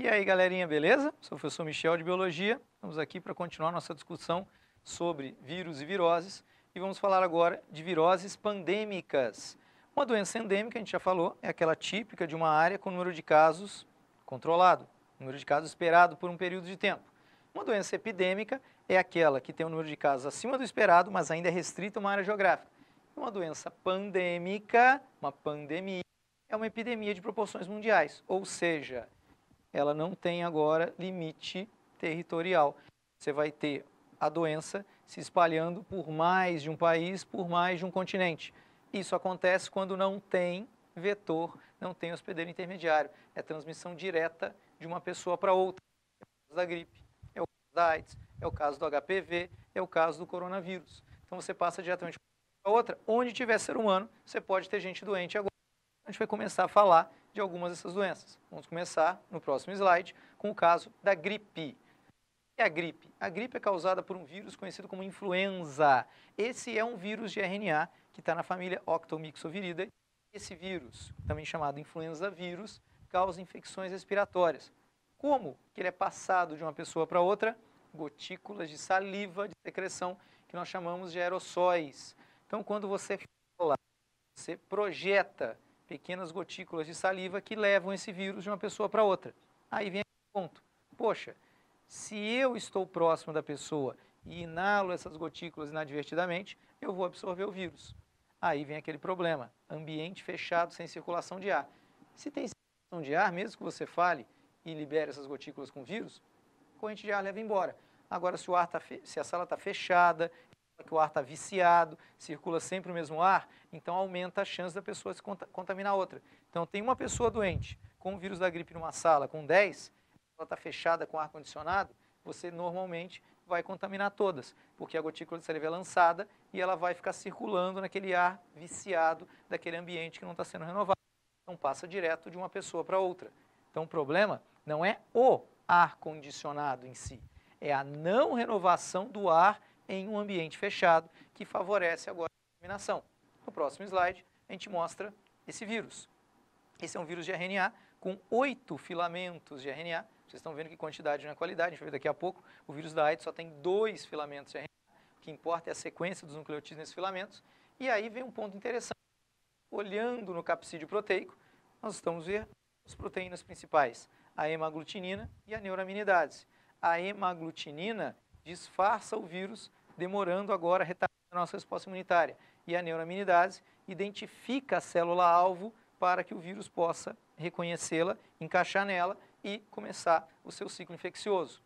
E aí, galerinha, beleza? Sou o professor Michel de Biologia. Estamos aqui para continuar nossa discussão sobre vírus e viroses e vamos falar agora de viroses pandêmicas. Uma doença endêmica, a gente já falou, é aquela típica de uma área com número de casos controlado, número de casos esperado por um período de tempo. Uma doença epidêmica é aquela que tem um número de casos acima do esperado, mas ainda é restrita a uma área geográfica. Uma doença pandêmica, uma pandemia, é uma epidemia de proporções mundiais, ou seja, ela não tem agora limite territorial. Você vai ter a doença se espalhando por mais de um país, por mais de um continente. Isso acontece quando não tem vetor, não tem hospedeiro intermediário. É transmissão direta de uma pessoa para outra. É o caso da gripe, é o caso da AIDS, é o caso do HPV, é o caso do coronavírus. Então você passa diretamente para outra. Onde tiver ser humano, você pode ter gente doente agora. A gente vai começar a falar de algumas dessas doenças. Vamos começar no próximo slide com o caso da gripe. O que é a gripe? A gripe é causada por um vírus conhecido como influenza. Esse é um vírus de RNA que está na família Octomyxoviridae. Esse vírus, também chamado influenza vírus, causa infecções respiratórias. Como que ele é passado de uma pessoa para outra? Gotículas de saliva, de secreção, que nós chamamos de aerossóis. Então, quando você fala, você projeta pequenas gotículas de saliva que levam esse vírus de uma pessoa para outra. Aí vem o ponto. Poxa, se eu estou próximo da pessoa e inalo essas gotículas inadvertidamente, eu vou absorver o vírus. Aí vem aquele problema, ambiente fechado sem circulação de ar. Se tem circulação de ar, mesmo que você fale e libere essas gotículas com vírus, a corrente de ar leva embora. Agora, se a sala está fechada, que o ar está viciado, circula sempre o mesmo ar, então aumenta a chance da pessoa se contaminar outra. Então, tem uma pessoa doente com o vírus da gripe numa sala com 10, ela está fechada com ar-condicionado, você normalmente vai contaminar todas, porque a gotícula de saliva é lançada e ela vai ficar circulando naquele ar viciado daquele ambiente que não está sendo renovado. Então, passa direto de uma pessoa para outra. Então, o problema não é o ar-condicionado em si, é a não renovação do ar em um ambiente fechado, que favorece agora a contaminação. No próximo slide, a gente mostra esse vírus. Esse é um vírus de RNA com 8 filamentos de RNA. Vocês estão vendo que quantidade não é qualidade, a gente vai ver daqui a pouco. O vírus da AIDS só tem 2 filamentos de RNA. O que importa é a sequência dos nucleotídeos nesses filamentos. E aí vem um ponto interessante. Olhando no capsídeo proteico, nós estamos vendo as proteínas principais, a hemaglutinina e a neuraminidase. A hemaglutinina disfarça o vírus, demorando agora a retardar a nossa resposta imunitária. E a neuraminidase identifica a célula-alvo para que o vírus possa reconhecê-la, encaixar nela e começar o seu ciclo infeccioso.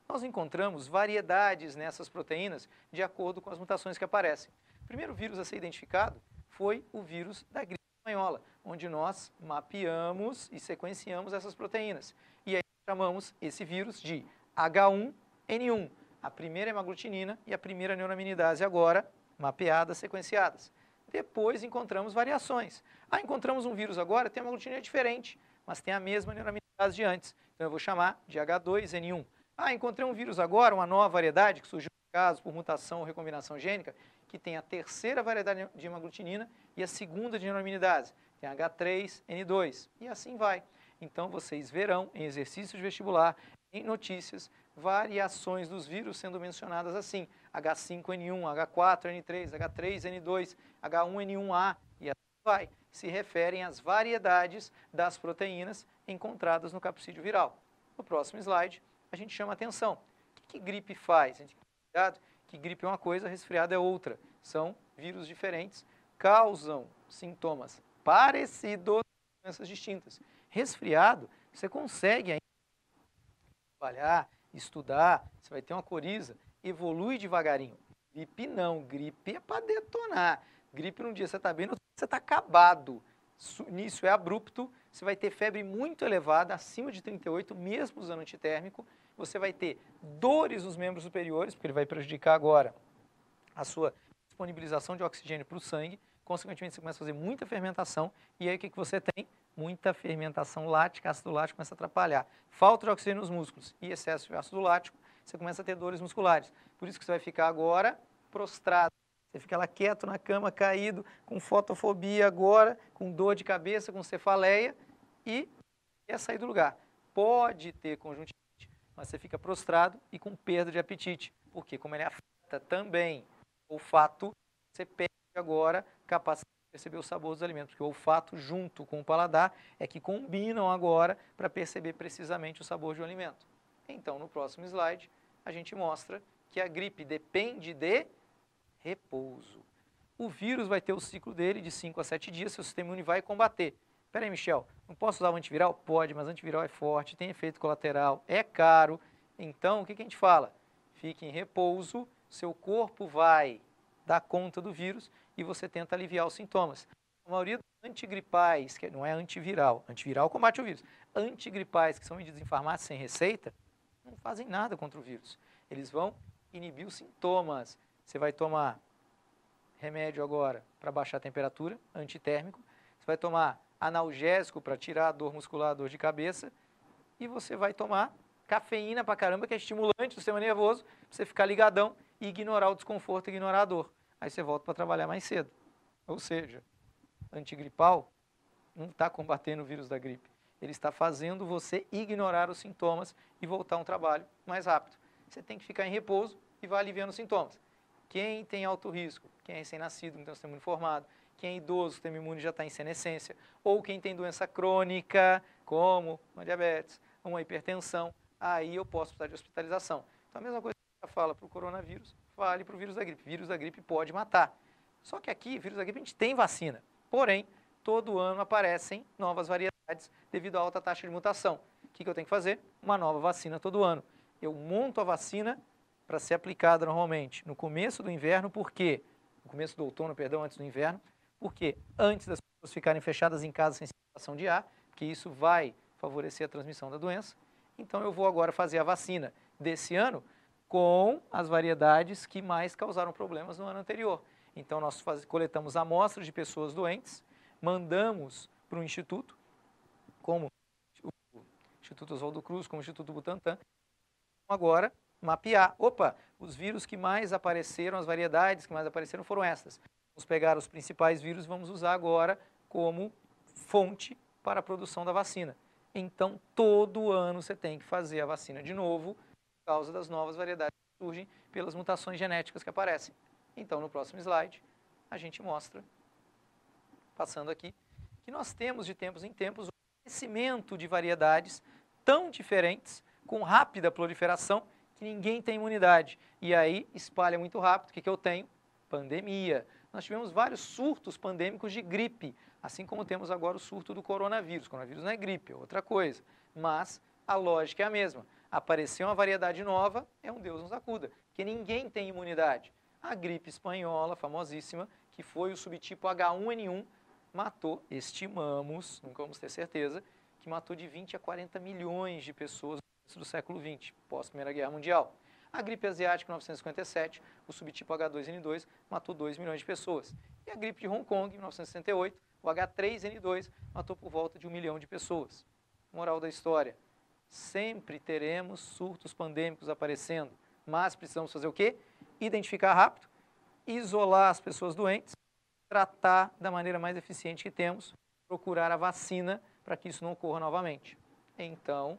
Nós encontramos variedades nessas proteínas de acordo com as mutações que aparecem. O primeiro vírus a ser identificado foi o vírus da gripe espanhola, onde nós mapeamos e sequenciamos essas proteínas. E aí chamamos esse vírus de H1N1. A primeira hemaglutinina e a primeira neuraminidase agora mapeadas, sequenciadas. Depois encontramos variações. Encontramos um vírus agora, tem uma hemaglutinina diferente, mas tem a mesma neuraminidase de antes. Então eu vou chamar de H2N1. Encontrei um vírus agora, uma nova variedade que surgiu no caso por mutação ou recombinação gênica, que tem a terceira variedade de hemaglutinina e a segunda de neuraminidase. Tem H3N2 e assim vai. Então vocês verão em exercícios de vestibular, em notícias, variações dos vírus sendo mencionadas assim, H5N1, H4N3, H3N2, H1N1A e assim vai. Se referem às variedades das proteínas encontradas no capsídeo viral. No próximo slide, a gente chama atenção. O que gripe faz? A gente tem que ter cuidado que gripe é uma coisa, resfriado é outra. São vírus diferentes, causam sintomas parecidos, doenças distintas. Resfriado, você consegue ainda trabalhar, estudar, você vai ter uma coriza, evolui devagarinho. Gripe não, gripe é para detonar. Gripe num dia você está bem, no outro dia você está acabado. Início é abrupto, você vai ter febre muito elevada, acima de 38, mesmo usando antitérmico. Você vai ter dores nos membros superiores, porque ele vai prejudicar agora a sua disponibilização de oxigênio para o sangue. Consequentemente, você começa a fazer muita fermentação. E aí, o que você tem? Muita fermentação lática, ácido lático começa a atrapalhar. Falta de oxigênio nos músculos e excesso de ácido lático, você começa a ter dores musculares. Por isso que você vai ficar agora prostrado. Você fica lá quieto na cama, caído, com fotofobia agora, com dor de cabeça, com cefaleia e quer sair do lugar. pode ter conjuntivite, mas você fica prostrado e com perda de apetite, porque como ele afeta também o olfato, você perde agora capacidade de perceber o sabor dos alimentos, porque o olfato junto com o paladar é que combinam agora para perceber precisamente o sabor de um alimento. Então, no próximo slide, a gente mostra que a gripe depende de repouso. O vírus vai ter o ciclo dele de 5 a 7 dias, seu sistema imune vai combater. Peraí, Michel, não posso usar o antiviral? Pode, mas antiviral é forte, tem efeito colateral, é caro. Então, o que a gente fala? Fique em repouso, seu corpo vai dar conta do vírus e você tenta aliviar os sintomas. A maioria dos antigripais, que não é antiviral, antiviral combate o vírus, antigripais que são vendidos em farmácia sem receita, não fazem nada contra o vírus. Eles vão inibir os sintomas. Você vai tomar remédio agora para baixar a temperatura, antitérmico. Você vai tomar analgésico para tirar a dor muscular, a dor de cabeça. E você vai tomar cafeína pra caramba, que é estimulante do sistema nervoso, para você ficar ligadão e ignorar o desconforto, ignorar a dor. Aí você volta para trabalhar mais cedo. Ou seja, antigripal não está combatendo o vírus da gripe. Ele está fazendo você ignorar os sintomas e voltar a um trabalho mais rápido. Você tem que ficar em repouso e vai aliviando os sintomas. Quem tem alto risco, quem é recém-nascido, não tem o sistema imune formado, quem é idoso, o sistema imune já está em senescência, ou quem tem doença crônica, como uma diabetes, uma hipertensão, aí eu posso precisar de hospitalização. Então, a mesma coisa que você fala para o coronavírus, vale para o vírus da gripe. Vírus da gripe pode matar. Só que aqui, vírus da gripe, a gente tem vacina. Porém, todo ano aparecem novas variedades devido à alta taxa de mutação. O que eu tenho que fazer? Uma nova vacina todo ano. Eu monto a vacina para ser aplicada normalmente no começo do inverno, porque no começo do outono, perdão, antes do inverno, porque antes das pessoas ficarem fechadas em casa sem circulação de ar, que isso vai favorecer a transmissão da doença. Então eu vou agora fazer a vacina desse ano com as variedades que mais causaram problemas no ano anterior. Então nós coletamos amostras de pessoas doentes, mandamos para o instituto, como o Instituto Oswaldo Cruz, como o Instituto Butantan, agora mapear, os vírus que mais apareceram, as variedades que mais apareceram foram essas. Vamos pegar os principais vírus e vamos usar agora como fonte para a produção da vacina. Então, todo ano você tem que fazer a vacina de novo, por causa das novas variedades que surgem pelas mutações genéticas que aparecem. Então, no próximo slide, a gente mostra, passando aqui, que nós temos de tempos em tempos um crescimento de variedades tão diferentes, com rápida proliferação, que ninguém tem imunidade. E aí espalha muito rápido. O que eu tenho? Pandemia. Nós tivemos vários surtos pandêmicos de gripe, assim como temos agora o surto do coronavírus. O coronavírus não é gripe, é outra coisa. Mas a lógica é a mesma. Apareceu uma variedade nova, é um Deus nos acuda, porque ninguém tem imunidade. A gripe espanhola, famosíssima, que foi o subtipo H1N1, matou, estimamos, nunca vamos ter certeza, que matou de 20 a 40 milhões de pessoas do século XX, pós-Primeira Guerra Mundial. A gripe asiática, em 1957, o subtipo H2N2, matou 2 milhões de pessoas. E a gripe de Hong Kong, em 1968, o H3N2, matou por volta de 1 milhão de pessoas. Moral da história, sempre teremos surtos pandêmicos aparecendo, mas precisamos fazer o quê? Identificar rápido, isolar as pessoas doentes, tratar da maneira mais eficiente que temos, procurar a vacina para que isso não ocorra novamente. Então,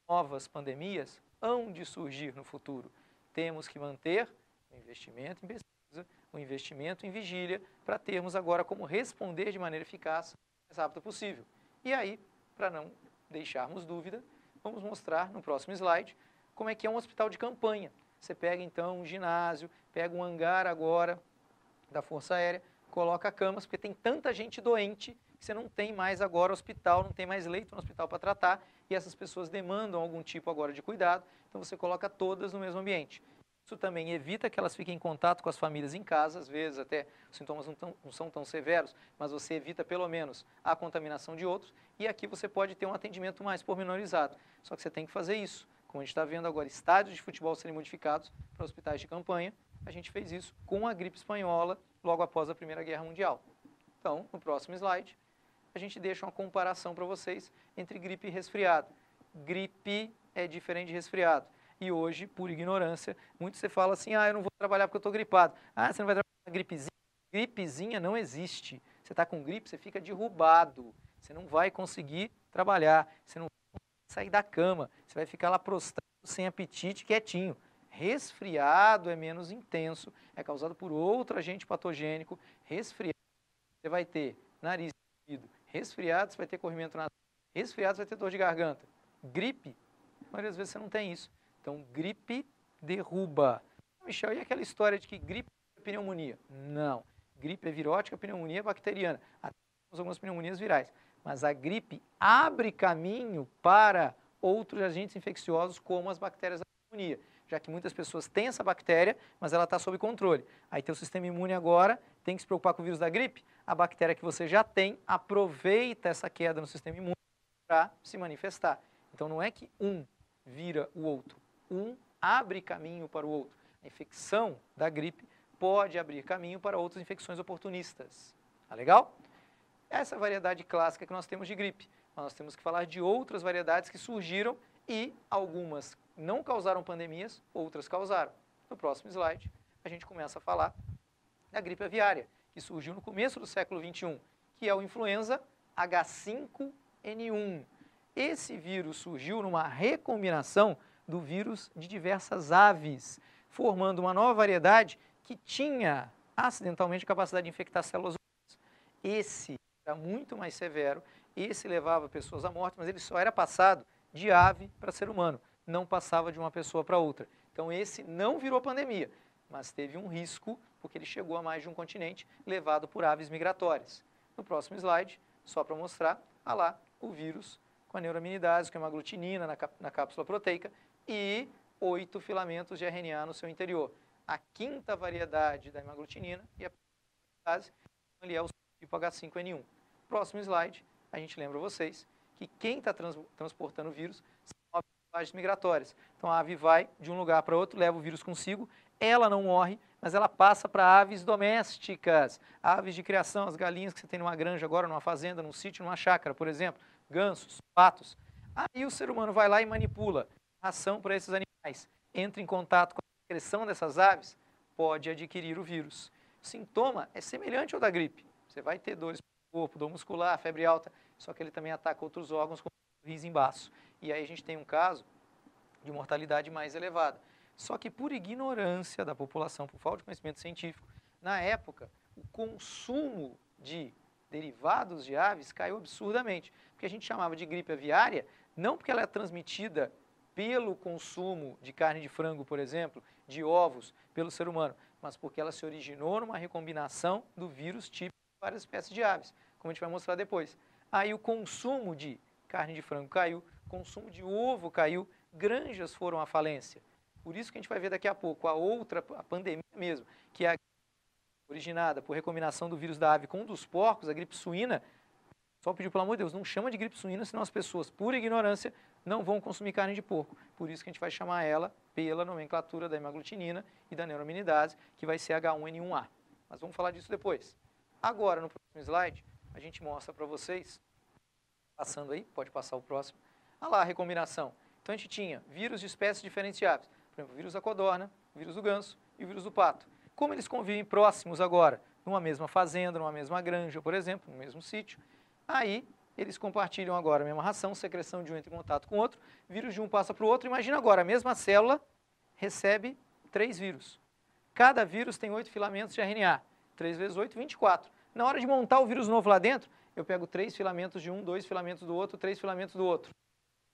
novas pandemias hão de surgir no futuro. Temos que manter o investimento em pesquisa, o investimento em vigília, para termos agora como responder de maneira eficaz o mais rápido possível. E aí, para não deixarmos dúvida, vamos mostrar no próximo slide como é que é um hospital de campanha. Você pega então um ginásio, pega um hangar agora da Força Aérea, coloca camas, porque tem tanta gente doente que você não tem mais agora hospital, não tem mais leito no hospital para tratar, e essas pessoas demandam algum tipo agora de cuidado, então você coloca todas no mesmo ambiente. Isso também evita que elas fiquem em contato com as famílias em casa, às vezes até os sintomas não são tão severos, mas você evita pelo menos a contaminação de outros, e aqui você pode ter um atendimento mais pormenorizado. Só que você tem que fazer isso. Como a gente está vendo agora, estádios de futebol serem modificados para hospitais de campanha, a gente fez isso com a gripe espanhola logo após a Primeira Guerra Mundial. Então, no próximo slide, a gente deixa uma comparação para vocês entre gripe e resfriado. Gripe é diferente de resfriado. E hoje, por ignorância, muito você fala assim, eu não vou trabalhar porque eu estou gripado. Você não vai trabalhar com gripezinha? Gripezinha não existe. Você está com gripe, você fica derrubado. Você não vai conseguir trabalhar. Você não vai sair da cama, você vai ficar lá prostrado, sem apetite, quietinho. Resfriado é menos intenso, é causado por outro agente patogênico. Resfriado, você vai ter nariz entupido. Resfriado, você vai ter corrimento nasal. Resfriado, você vai ter dor de garganta. Gripe, a maioria das vezes você não tem isso. Então, gripe derruba. Michel, e aquela história de que gripe é pneumonia? Não. Gripe é virótica, pneumonia é bacteriana. Até temos algumas pneumonias virais. Mas a gripe abre caminho para outros agentes infecciosos, como as bactérias da pneumonia, já que muitas pessoas têm essa bactéria, mas ela está sob controle. Aí teu sistema imune agora tem que se preocupar com o vírus da gripe. A bactéria que você já tem aproveita essa queda no sistema imune para se manifestar. Então não é que um vira o outro, um abre caminho para o outro. A infecção da gripe pode abrir caminho para outras infecções oportunistas. Tá legal? Essa é a variedade clássica que nós temos de gripe. Mas nós temos que falar de outras variedades que surgiram e algumas não causaram pandemias, outras causaram. No próximo slide, a gente começa a falar da gripe aviária, que surgiu no começo do século XXI, que é o influenza H5N1. Esse vírus surgiu numa recombinação do vírus de diversas aves, formando uma nova variedade que tinha acidentalmente a capacidade de infectar células humanas. Esse era muito mais severo, esse levava pessoas à morte, mas ele só era passado de ave para ser humano, não passava de uma pessoa para outra. Então esse não virou pandemia, mas teve um risco, porque ele chegou a mais de um continente, levado por aves migratórias. No próximo slide, só para mostrar, lá o vírus com a neuraminidase, com a hemaglutinina na cápsula proteica e 8 filamentos de RNA no seu interior. A quinta variedade da hemaglutinina e a neuraminidase, ele é o tipo H5N1. Próximo slide, a gente lembra vocês que quem está transportando o vírus são aves migratórias. Então a ave vai de um lugar para outro, leva o vírus consigo, ela não morre, mas ela passa para aves domésticas, aves de criação, as galinhas que você tem numa granja agora, numa fazenda, num sítio, numa chácara, por exemplo, gansos, patos. Aí o ser humano vai lá e manipula ração para esses animais, entra em contato com a excreção dessas aves, pode adquirir o vírus. O sintoma é semelhante ao da gripe. Você vai ter dores no corpo, dor muscular, febre alta, só que ele também ataca outros órgãos, como o riso embaço. E aí a gente tem um caso de mortalidade mais elevada. Só que por ignorância da população, por falta de conhecimento científico, na época, o consumo de derivados de aves caiu absurdamente. Porque a gente chamava de gripe aviária, não porque ela é transmitida pelo consumo de carne de frango, por exemplo, de ovos, pelo ser humano, mas porque ela se originou numa recombinação do vírus típico de várias espécies de aves, como a gente vai mostrar depois. Aí o consumo de carne de frango caiu, consumo de ovo caiu, granjas foram à falência. Por isso que a gente vai ver daqui a pouco a pandemia mesmo, que é a originada por recombinação do vírus da ave com um dos porcos, a gripe suína. Só pediu, pelo amor de Deus, não chama de gripe suína, senão as pessoas, por ignorância, não vão consumir carne de porco. Por isso que a gente vai chamar ela pela nomenclatura da hemaglutinina e da neuraminidase, que vai ser H1N1A. Mas vamos falar disso depois. Agora, no próximo slide, a gente mostra para vocês, passando aí, pode passar o próximo, lá a recombinação. Então a gente tinha vírus de espécies diferenciadas, por exemplo, o vírus da codorna, o vírus do ganso e o vírus do pato. Como eles convivem próximos agora, numa mesma fazenda, numa mesma granja, por exemplo, no mesmo sítio, aí eles compartilham agora a mesma ração, secreção de um entra em contato com o outro, vírus de um passa para o outro. Imagina agora, a mesma célula recebe 3 vírus. Cada vírus tem 8 filamentos de RNA, 3 vezes 8, 24. Na hora de montar o vírus novo lá dentro, eu pego 3 filamentos de um, 2 filamentos do outro, 3 filamentos do outro.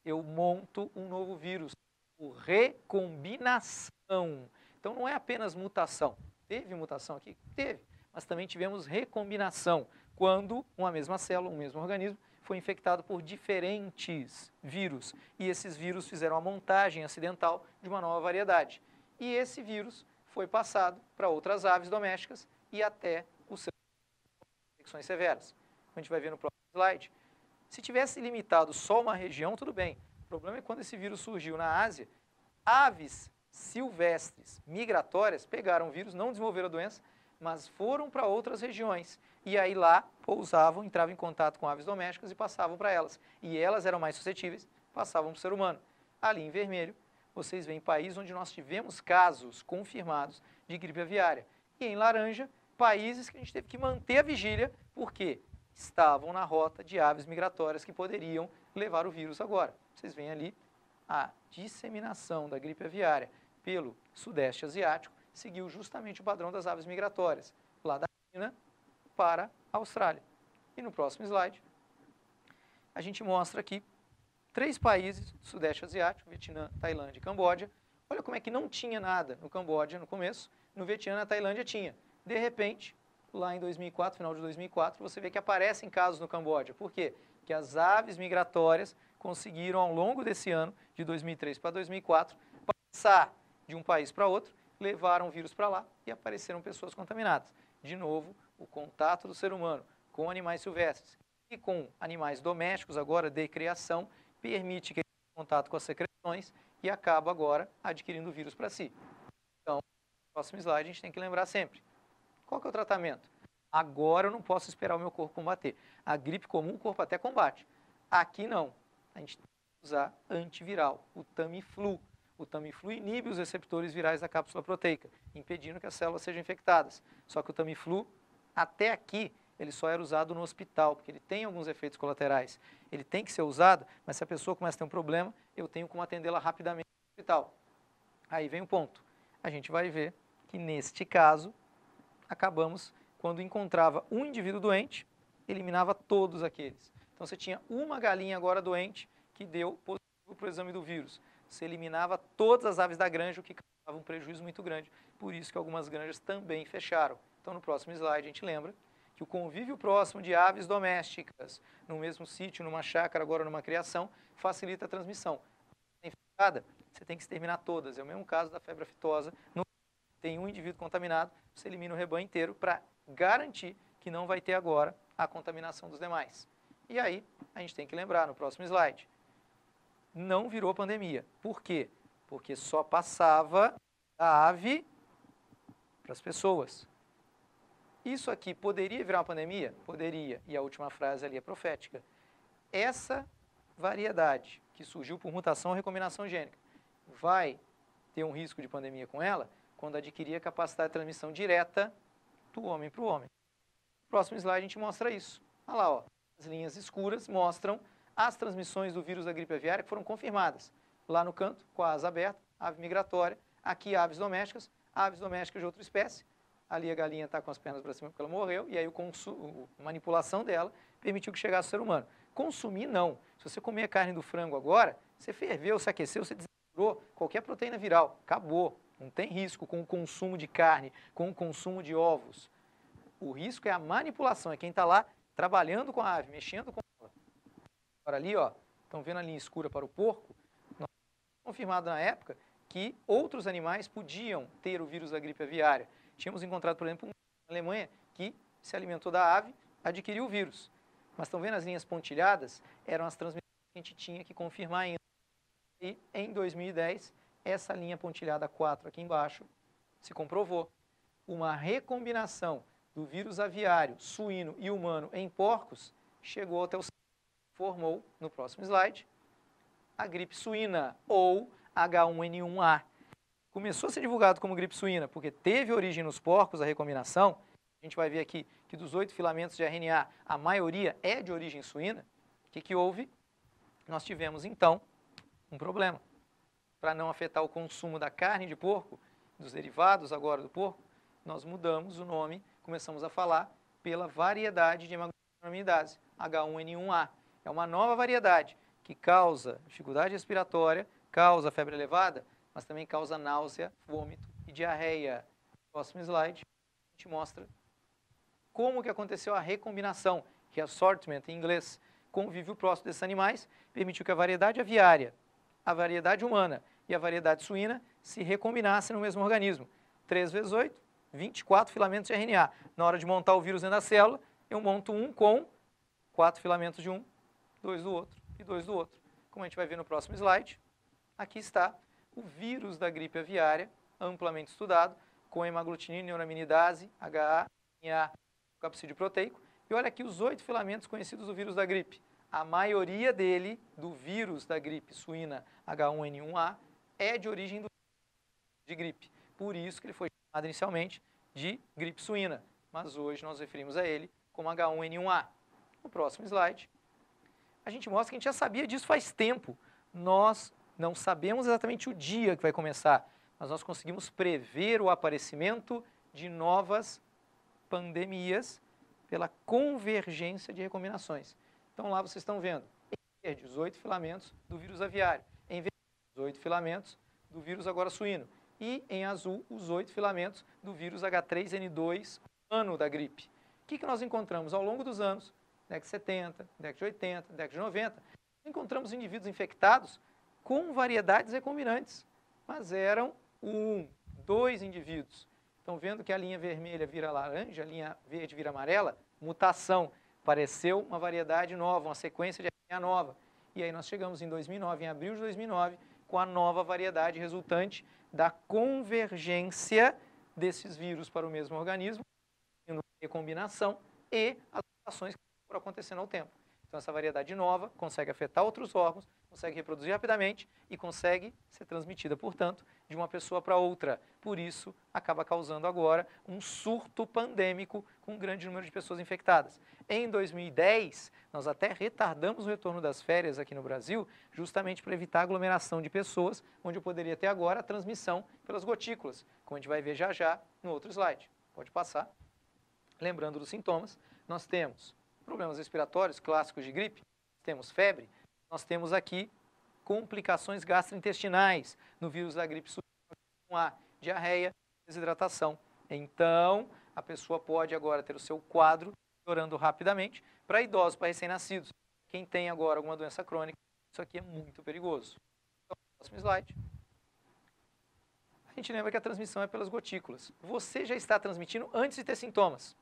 Eu monto um novo vírus, por recombinação. Então não é apenas mutação. Teve mutação aqui? Teve. Mas também tivemos recombinação, quando uma mesma célula, um mesmo organismo, foi infectado por diferentes vírus. E esses vírus fizeram a montagem acidental de uma nova variedade. E esse vírus foi passado para outras aves domésticas e até os seus infecções severas. Como a gente vai ver no próximo slide. Se tivesse limitado só uma região, tudo bem. O problema é quando esse vírus surgiu na Ásia, aves silvestres, migratórias, pegaram o vírus, não desenvolveram a doença, mas foram para outras regiões. E aí lá pousavam, entravam em contato com aves domésticas e passavam para elas. E elas eram mais suscetíveis, passavam para o ser humano. Ali em vermelho, vocês veem países onde nós tivemos casos confirmados de gripe aviária. E em laranja, países que a gente teve que manter a vigília, porque estavam na rota de aves migratórias que poderiam levar o vírus agora. Vocês veem ali a disseminação da gripe aviária pelo Sudeste Asiático seguiu justamente o padrão das aves migratórias, lá da China para a Austrália. E no próximo slide, a gente mostra aqui 3 países do Sudeste Asiático, Vietnã, Tailândia e Camboja. Olha como é que não tinha nada no Camboja no começo, no Vietnã e na Tailândia tinha. De repente, lá em 2004, final de 2004, você vê que aparecem casos no Camboja. Por quê? Porque as aves migratórias conseguiram, ao longo desse ano, de 2003 para 2004, passar de um país para outro, levaram o vírus para lá e apareceram pessoas contaminadas. De novo, o contato do ser humano com animais silvestres e com animais domésticos, agora de criação, permite que ele tenha contato com as secreções e acaba agora adquirindo o vírus para si. Então, no próximo slide, a gente tem que lembrar sempre. Qual que é o tratamento? Agora eu não posso esperar o meu corpo combater. A gripe comum, o corpo até combate. Aqui não. A gente tem que usar antiviral, o Tamiflu. O Tamiflu inibe os receptores virais da cápsula proteica, impedindo que as células sejam infectadas. Só que o Tamiflu, até aqui, ele só era usado no hospital, porque ele tem alguns efeitos colaterais. Ele tem que ser usado, mas se a pessoa começa a ter um problema, eu tenho como atendê-la rapidamente no hospital. Aí vem o ponto. A gente vai ver que, neste caso, acabamos, quando encontrava um indivíduo doente, eliminava todos aqueles. Então, você tinha uma galinha agora doente que deu positivo para o exame do vírus. Você eliminava todas as aves da granja, o que causava um prejuízo muito grande. Por isso que algumas granjas também fecharam. Então, no próximo slide, a gente lembra que o convívio próximo de aves domésticas, no mesmo sítio, numa chácara, agora numa criação, facilita a transmissão. Infectada, você tem que exterminar todas. É o mesmo caso da febre aftosa. Tem um indivíduo contaminado, você elimina o rebanho inteiro para garantir que não vai ter agora a contaminação dos demais. E aí, a gente tem que lembrar no próximo slide, não virou pandemia. Por quê? Porque só passava da ave para as pessoas. Isso aqui poderia virar uma pandemia? Poderia. E a última frase ali é profética. Essa variedade que surgiu por mutação ou recombinação gênica vai ter um risco de pandemia com ela quando adquirir a capacidade de transmissão direta do homem para o homem. No próximo slide a gente mostra isso. Olha lá, ó. As linhas escuras mostram as transmissões do vírus da gripe aviária que foram confirmadas. Lá no canto, com a asa aberta, ave migratória. Aqui, aves domésticas de outra espécie. Ali a galinha está com as pernas para cima porque ela morreu, e aí a manipulação dela permitiu que chegasse ao ser humano. Consumir, não. Se você comer a carne do frango agora, você ferveu, você aqueceu, você desaturou qualquer proteína viral. Acabou. Não tem risco com o consumo de carne, com o consumo de ovos. O risco é a manipulação, é quem está lá trabalhando com a ave, mexendo com ela. Agora ali, ó, estão vendo a linha escura para o porco? Nós confirmado na época que outros animais podiam ter o vírus da gripe aviária. Tínhamos encontrado, por exemplo, um na Alemanha que se alimentou da ave, adquiriu o vírus. Mas estão vendo as linhas pontilhadas? Eram as transmissões que a gente tinha que confirmar ainda. E em 2010, essa linha pontilhada 4 aqui embaixo se comprovou. Uma recombinação do vírus aviário, suíno e humano em porcos chegou até o formou, no próximo slide, a gripe suína ou H1N1A. Começou a ser divulgado como gripe suína porque teve origem nos porcos a recombinação. A gente vai ver aqui que dos 8 filamentos de RNA, a maioria é de origem suína. O que houve? Nós tivemos, então, um problema. Para não afetar o consumo da carne de porco, dos derivados agora do porco, nós mudamos o nome, começamos a falar pela variedade de hemagglutinoamidase, H1N1A. É uma nova variedade que causa dificuldade respiratória, causa febre elevada, mas também causa náusea, vômito e diarreia. Próximo slide, a gente mostra como que aconteceu a recombinação, que é assortment em inglês. Convívio próximo desses animais permitiu que a variedade aviária, a variedade humana e a variedade suína se recombinassem no mesmo organismo. 3 vezes 8, 24 filamentos de RNA. Na hora de montar o vírus dentro da célula, eu monto um com 4 filamentos de um, 2 do outro e 2 do outro. Como a gente vai ver no próximo slide, aqui está o vírus da gripe aviária, amplamente estudado, com hemaglutinina, neuraminidase, HA, RNA, capsídeo proteico. E olha aqui os 8 filamentos conhecidos do vírus da gripe. A maioria dele, do vírus da gripe suína H1N1A, é de origem de gripe. Por isso que ele foi chamado inicialmente de gripe suína. Mas hoje nós referimos a ele como H1N1A. No próximo slide, a gente mostra que a gente já sabia disso faz tempo. Nós não sabemos exatamente o dia que vai começar, mas nós conseguimos prever o aparecimento de novas pandemias pela convergência de recombinações. Então lá vocês estão vendo, em verde, os 8 filamentos do vírus aviário, em verde, os 8 filamentos do vírus agora suíno, e em azul, os 8 filamentos do vírus H3N2, ano da gripe. O que nós encontramos ao longo dos anos, década de 70, década de 80, década de 90, encontramos indivíduos infectados com variedades recombinantes, mas eram 1, 2 indivíduos. Estão vendo que a linha vermelha vira laranja, a linha verde vira amarela? Mutação. Apareceu uma variedade nova, uma sequência de RNA nova. E aí nós chegamos em 2009, em abril de 2009, com a nova variedade resultante da convergência desses vírus para o mesmo organismo, tendo recombinação e as mutações que foram acontecendo ao tempo. Então, essa variedade nova consegue afetar outros órgãos, consegue reproduzir rapidamente e consegue ser transmitida, portanto, de uma pessoa para outra. Por isso, acaba causando agora um surto pandêmico com um grande número de pessoas infectadas. Em 2010, nós até retardamos o retorno das férias aqui no Brasil, justamente para evitar a aglomeração de pessoas, onde eu poderia ter agora a transmissão pelas gotículas, como a gente vai ver já já no outro slide. Pode passar. Lembrando dos sintomas, nós temos problemas respiratórios clássicos de gripe, temos febre, nós temos aqui complicações gastrointestinais no vírus da gripe suína, diarreia, desidratação. Então, a pessoa pode agora ter o seu quadro piorando rapidamente. Para idosos, para recém-nascidos, quem tem agora alguma doença crônica, isso aqui é muito perigoso. Então, próximo slide. A gente lembra que a transmissão é pelas gotículas. Você já está transmitindo antes de ter sintomas.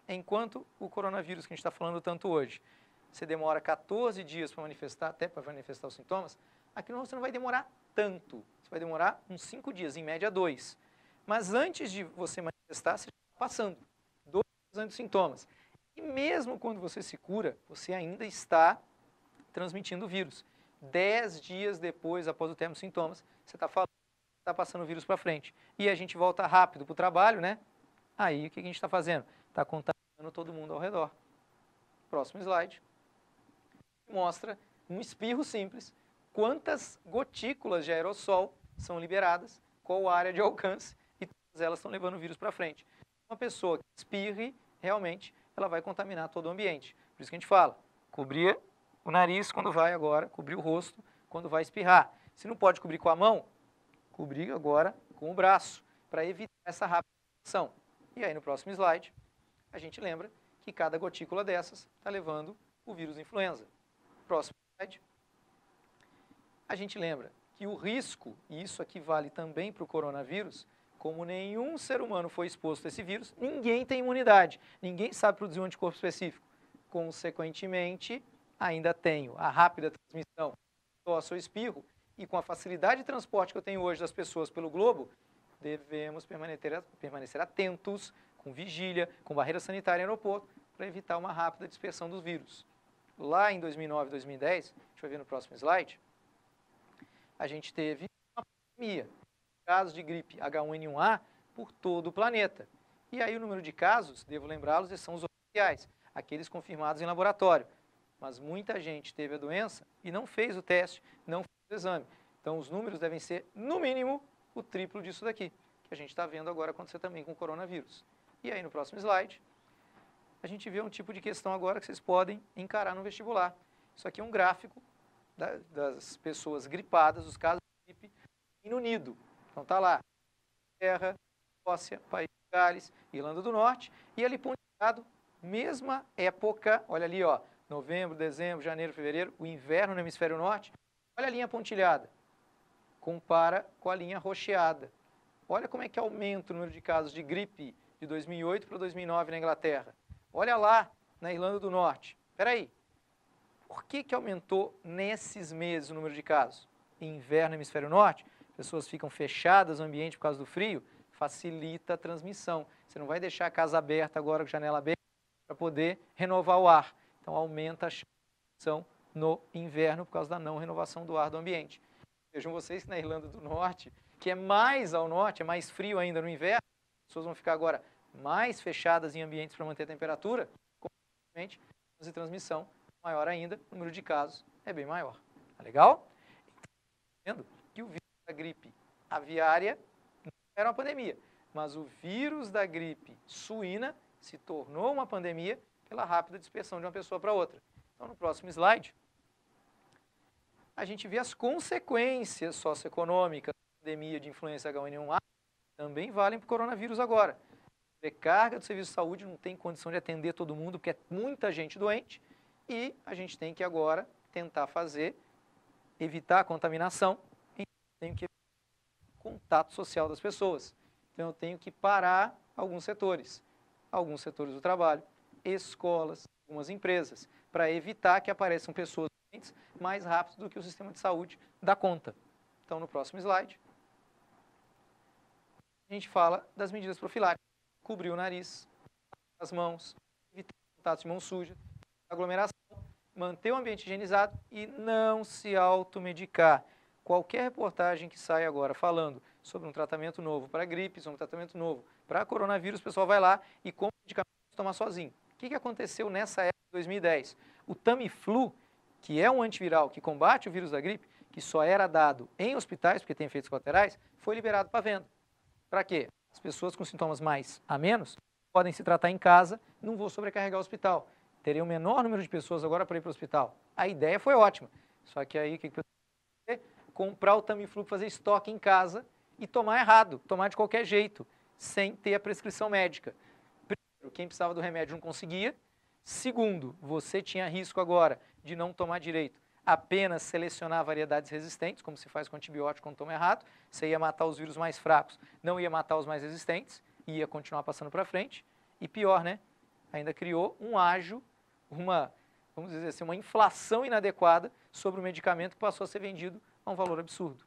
Enquanto o coronavírus que a gente está falando tanto hoje, você demora 14 dias para manifestar, até para manifestar os sintomas, aqui você não vai demorar tanto. Você vai demorar uns 5 dias, em média 2. Mas antes de você manifestar, você está passando 2 dias antes dos sintomas. E mesmo quando você se cura, você ainda está transmitindo o vírus. 10 dias depois, após o término dos sintomas, você está falando, está passando o vírus para frente. E a gente volta rápido para o trabalho, né? Aí, o que a gente está fazendo? Está contaminando todo mundo ao redor. Próximo slide. Mostra um espirro simples, quantas gotículas de aerossol são liberadas, qual a área de alcance, e todas elas estão levando o vírus para frente. Uma pessoa que espirre, realmente, ela vai contaminar todo o ambiente. Por isso que a gente fala, cobrir o nariz quando vai agora, cobrir o rosto quando vai espirrar. Se não pode cobrir com a mão, cobrir agora com o braço, para evitar essa rápida infecção. E aí, no próximo slide, a gente lembra que cada gotícula dessas está levando o vírus influenza. Próximo slide. A gente lembra que o risco, e isso aqui vale também para o coronavírus, como nenhum ser humano foi exposto a esse vírus, ninguém tem imunidade, ninguém sabe produzir um anticorpo específico. Consequentemente, ainda tenho a rápida transmissão, tosse ou espirro, e com a facilidade de transporte que eu tenho hoje das pessoas pelo globo, devemos permanecer atentos, com vigília, com barreira sanitária em aeroporto, para evitar uma rápida dispersão dos vírus. Lá em 2009 e 2010, a gente vai ver no próximo slide, a gente teve uma pandemia, casos de gripe H1N1A por todo o planeta. E aí o número de casos, devo lembrá-los, são os oficiais, aqueles confirmados em laboratório. Mas muita gente teve a doença e não fez o teste, não fez o exame. Então os números devem ser, no mínimo, o triplo disso daqui, que a gente está vendo agora acontecer também com o coronavírus. E aí no próximo slide, a gente vê um tipo de questão agora que vocês podem encarar no vestibular. Isso aqui é um gráfico das pessoas gripadas, os casos de gripe no Reino Unido. Então está lá, Inglaterra, Escócia, País de Gales, Irlanda do Norte, e ali pontilhado, mesma época, olha ali, ó, novembro, dezembro, janeiro, fevereiro, o inverno no hemisfério norte, olha a linha pontilhada, compara com a linha rocheada. Olha como é que aumenta o número de casos de gripe de 2008 para 2009 na Inglaterra. Olha lá, na Irlanda do Norte. Espera aí, por que aumentou nesses meses o número de casos? Inverno no hemisfério norte, pessoas ficam fechadas no ambiente por causa do frio, facilita a transmissão. Você não vai deixar a casa aberta agora, com a janela aberta, para poder renovar o ar. Então, aumenta a chance de transmissão no inverno por causa da não renovação do ar do ambiente. Vejam vocês que na Irlanda do Norte, que é mais ao norte, é mais frio ainda no inverno, as pessoas vão ficar agora mais fechadas em ambientes para manter a temperatura, consequentemente, a transmissão maior ainda, o número de casos é bem maior. Tá legal? Vendo que o vírus da gripe aviária não era uma pandemia, mas o vírus da gripe suína se tornou uma pandemia pela rápida dispersão de uma pessoa para outra. Então, no próximo slide, a gente vê as consequências socioeconômicas da pandemia de influenza H1N1A, também valem para o coronavírus agora. A sobrecarga do serviço de saúde não tem condição de atender todo mundo, porque é muita gente doente, e a gente tem que agora tentar evitar a contaminação, e tenho que evitar o contato social das pessoas. Então, eu tenho que parar alguns setores do trabalho, escolas, algumas empresas, para evitar que apareçam pessoas doentes mais rápido do que o sistema de saúde dá conta. Então, no próximo slide, a gente fala das medidas profiláticas. Cobrir o nariz, as mãos, evitar contato de mão suja, aglomeração, manter o ambiente higienizado e não se automedicar. Qualquer reportagem que saia agora falando sobre um tratamento novo para gripe, sobre um tratamento novo para coronavírus, o pessoal vai lá e compra o medicamento para tomar sozinho. O que aconteceu nessa época de 2010? O Tamiflu, que é um antiviral que combate o vírus da gripe, que só era dado em hospitais, porque tem efeitos colaterais, foi liberado para venda. Para quê? As pessoas com sintomas mais a menos podem se tratar em casa, não vou sobrecarregar o hospital. Terei o menor número de pessoas agora para ir para o hospital. A ideia foi ótima. Só que aí o que o pessoal vai fazer? Comprar o Tamiflu, fazer estoque em casa e tomar errado, tomar de qualquer jeito, sem ter a prescrição médica. Primeiro, quem precisava do remédio não conseguia. Segundo, você tinha risco agora de não tomar direito, apenas selecionar variedades resistentes, como se faz com antibiótico quando toma errado. Você ia matar os vírus mais fracos, não ia matar os mais resistentes, ia continuar passando para frente. E pior, né? Ainda criou um ágio, vamos dizer assim, uma inflação inadequada sobre o medicamento que passou a ser vendido a um valor absurdo.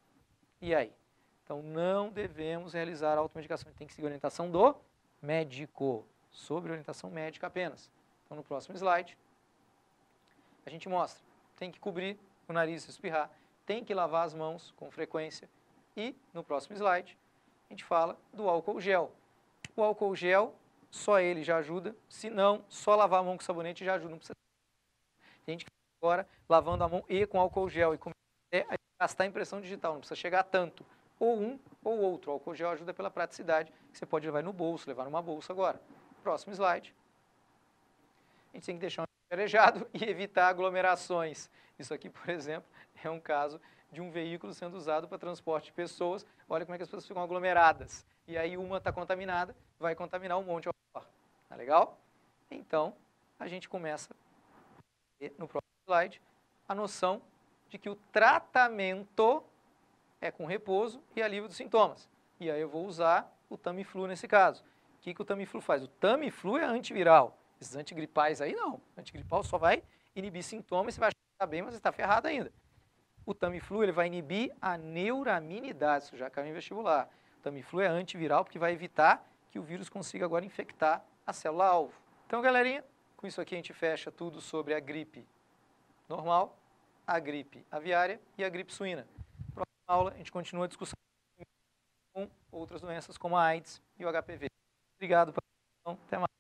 E aí? Então, não devemos realizar a automedicação. A gente tem que seguir a orientação do médico, sobre orientação médica apenas. Então, no próximo slide, a gente mostra, tem que cobrir o nariz e espirrar, tem que lavar as mãos com frequência. E, no próximo slide, a gente fala do álcool gel. O álcool gel, só ele já ajuda, se não, só lavar a mão com sabonete já ajuda. Não precisa. Tem gente que agora lavando a mão e com álcool gel e até gastar impressão digital, não precisa chegar a tanto. Ou um ou outro. O álcool gel ajuda pela praticidade, que você pode levar no bolso, levar numa bolsa agora. Próximo slide. A gente tem que deixar um arejado e evitar aglomerações. Isso aqui, por exemplo, é um caso de um veículo sendo usado para transporte de pessoas. Olha como é que as pessoas ficam aglomeradas. E aí uma está contaminada, vai contaminar um monte ao redor. Tá legal? Então, a gente começa no próximo slide a noção de que o tratamento é com repouso e alívio dos sintomas. E aí eu vou usar o Tamiflu nesse caso. O que o Tamiflu faz? O Tamiflu é antiviral. Esses antigripais aí não. O antigripal só vai inibir sintomas, você vai achar que está bem, mas você está ferrado ainda. O Tamiflu ele vai inibir a neuraminidase, isso já caiu em vestibular. O Tamiflu é antiviral porque vai evitar que o vírus consiga agora infectar a célula-alvo. Então, galerinha, com isso aqui a gente fecha tudo sobre a gripe normal, a gripe aviária e a gripe suína. Próxima aula, a gente continua a discussão com outras doenças como a AIDS e o HPV. Obrigado pela atenção. Até mais.